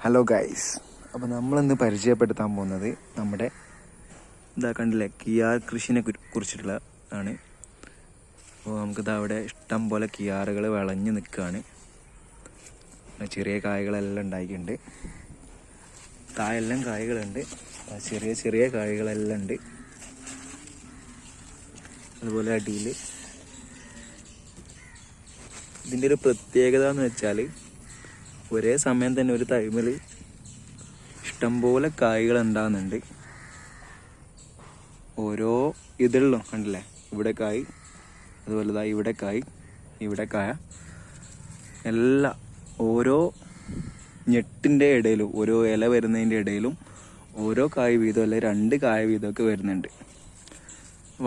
Hello guys, അപ്പോൾ നമ്മളിന്ന് പരിചയപ്പെടുത്താൻ പോകുന്നത് നമ്മുടെ കണ്ടില്ലേ കിയാർ കൃഷിനെ കുറിച്ചിട്ടുള്ളതാണ്. അപ്പോൾ നമുക്കിത് അവിടെ ഇഷ്ടം പോലെ കിയാറുകൾ വിളഞ്ഞ് നിൽക്കുകയാണ്. ചെറിയ കായകളെല്ലാം ഉണ്ടായിട്ടുണ്ട്. താഴെല്ലാം കായകളുണ്ട്, ചെറിയ ചെറിയ കായകളെല്ലാം ഉണ്ട്. അതുപോലെ അടിയിൽ ഇതിൻ്റെ ഒരു പ്രത്യേകത എന്ന് വെച്ചാൽ ഒരേ സമയം തന്നെ ഒരു ടൈമിൽ ഇഷ്ടംപോലെ കായ്കൾ ഉണ്ടാകുന്നുണ്ട്. ഓരോ ഇതിലും കണ്ടില്ലേ, ഇവിടെ കായ്, അതുപോലെ ഇവിടെ കായ്, ഇവിടെ കായ, എല്ലാം ഓരോ ഞെട്ടിൻ്റെ ഇടയിലും ഓരോ ഇല വരുന്നതിൻ്റെ ഇടയിലും ഓരോ കായ് വീതം അല്ലെ 2 കായ വീതമൊക്കെ വരുന്നുണ്ട്.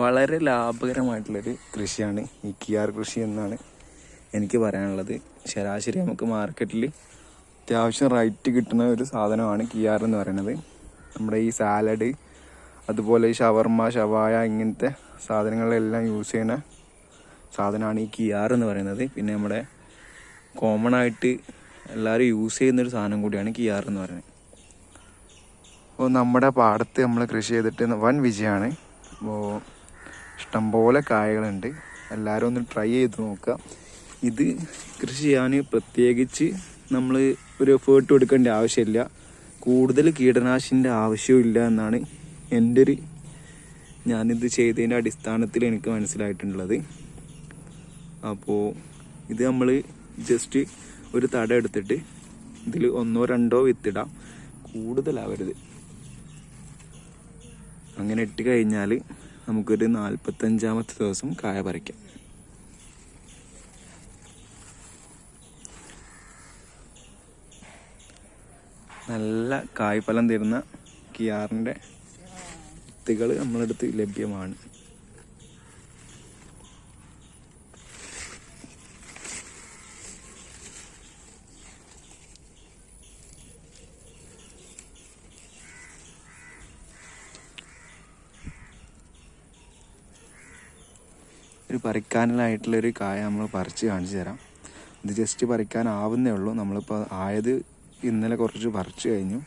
വളരെ ലാഭകരമായിട്ടുള്ളൊരു കൃഷിയാണ് ഈ കിയാർ കൃഷി എന്നാണ് എനിക്ക് പറയാനുള്ളത്. ശരാശരി നമുക്ക് മാർക്കറ്റിൽ അത്യാവശ്യം റേറ്റ് കിട്ടുന്ന ഒരു സാധനമാണ് കിയാർ എന്ന് പറയുന്നത്. നമ്മുടെ ഈ സാലഡ്, അതുപോലെ ഈ ഷവർമ, ഷവായ ഇങ്ങനത്തെ സാധനങ്ങളെല്ലാം യൂസ് ചെയ്യുന്ന സാധനമാണ് ഈ കിയാർ എന്ന് പറയുന്നത്. പിന്നെ നമ്മുടെ കോമൺ ആയിട്ട് എല്ലാവരും യൂസ് ചെയ്യുന്നൊരു സാധനം കൂടിയാണ് കിയാർ എന്ന് പറയുന്നത്. അപ്പോൾ നമ്മുടെ പാടത്ത് നമ്മൾ കൃഷി ചെയ്തിട്ട് വൻ വിജയമാണ്. അപ്പോൾ ഇഷ്ടംപോലെ കായകളുണ്ട്. എല്ലാവരും ഒന്ന് ട്രൈ ചെയ്ത് നോക്കുക. ഇത് കൃഷി ചെയ്യാൻ പ്രത്യേകിച്ച് നമ്മൾ ഒരു എഫേർട്ട് കൊടുക്കേണ്ട ആവശ്യമില്ല, കൂടുതൽ കീടനാശിൻ്റെ ആവശ്യമില്ല എന്നാണ് ഞാനിത് ചെയ്തതിൻ്റെ അടിസ്ഥാനത്തിൽ എനിക്ക് മനസ്സിലായിട്ടുള്ളത്. അപ്പോൾ ഇത് നമ്മൾ ജസ്റ്റ് ഒരു തട എടുത്തിട്ട് ഇതിൽ 1-2 വിത്തിടാം, കൂടുതലാവരുത്. അങ്ങനെ ഇട്ട് കഴിഞ്ഞാൽ നമുക്കൊരു 45-ാമത്തെ ദിവസം കായ പറിക്കാം. നല്ല കായ്ഫലം തരുന്ന കിയാറിൻ്റെ വിത്തുകൾ നമ്മളടുത്ത് ലഭ്യമാണ്. ഒരു പറിക്കാനായിട്ടുള്ളൊരു കായ നമ്മൾ പറിച്ച് കാണിച്ചു തരാം. ഇത് ജസ്റ്റ് പറിക്കാനാവുന്നേ ഉള്ളൂ. നമ്മളിപ്പോൾ ആയത് ഇന്നലെ കുറച്ച് പറിച്ചു കഴിഞ്ഞു.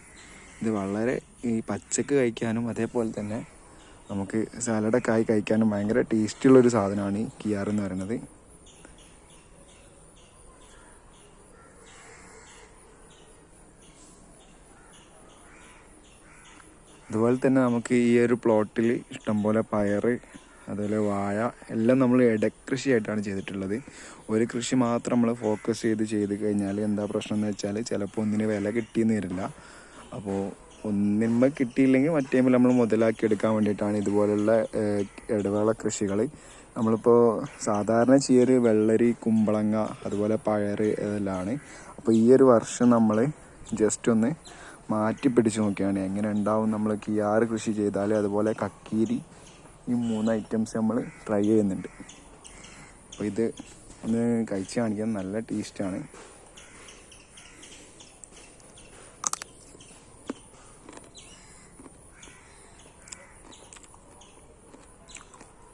ഇത് വളരെ ഈ പച്ചക്ക് കഴിക്കാനും അതേപോലെ തന്നെ നമുക്ക് സാലഡൊക്കെ ആയി കഴിക്കാനും ഭയങ്കര ടേസ്റ്റുള്ളൊരു സാധനമാണ് ഈ കിയാർ എന്ന് പറയുന്നത്. അതുപോലെ തന്നെ നമുക്ക് ഈ ഒരു പ്ലോട്ടിൽ ഇഷ്ടംപോലെ പയറ്, അതുപോലെ വാഴ എല്ലാം നമ്മൾ ഇടക്കൃഷിയായിട്ടാണ് ചെയ്തിട്ടുള്ളത്. ഒരു കൃഷി മാത്രം നമ്മൾ ഫോക്കസ് ചെയ്ത് കഴിഞ്ഞാൽ എന്താ പ്രശ്നം എന്ന് വെച്ചാൽ ചിലപ്പോൾ ഒന്നിന് വില കിട്ടിയെന്ന് വരില്ല. അപ്പോൾ ഒന്നിന്മേൽ കിട്ടിയില്ലെങ്കിൽ മറ്റേമ്പോൾ നമ്മൾ മുതലാക്കി എടുക്കാൻ വേണ്ടിയിട്ടാണ് ഇതുപോലുള്ള ഇടവേള കൃഷികൾ. നമ്മളിപ്പോൾ സാധാരണ ചെയ്യൊരു വെള്ളരി, കുമ്പളങ്ങ, അതുപോലെ പയറ് ഇതെല്ലാമാണ്. അപ്പോൾ ഈ ഒരു വർഷം നമ്മൾ ജസ്റ്റ് ഒന്ന് മാറ്റി പിടിച്ച് നോക്കിയാണ് എങ്ങനെ ഉണ്ടാവും നമ്മൾ കിയാർ കൃഷി ചെയ്താൽ. അതുപോലെ കക്കീരി, ഈ 3 ഐറ്റംസ് നമ്മൾ ട്രൈ ചെയ്യുന്നുണ്ട്. അപ്പോൾ ഇത് ഒന്ന് കഴിച്ച് കാണിക്കാൻ നല്ല ടേസ്റ്റാണ്.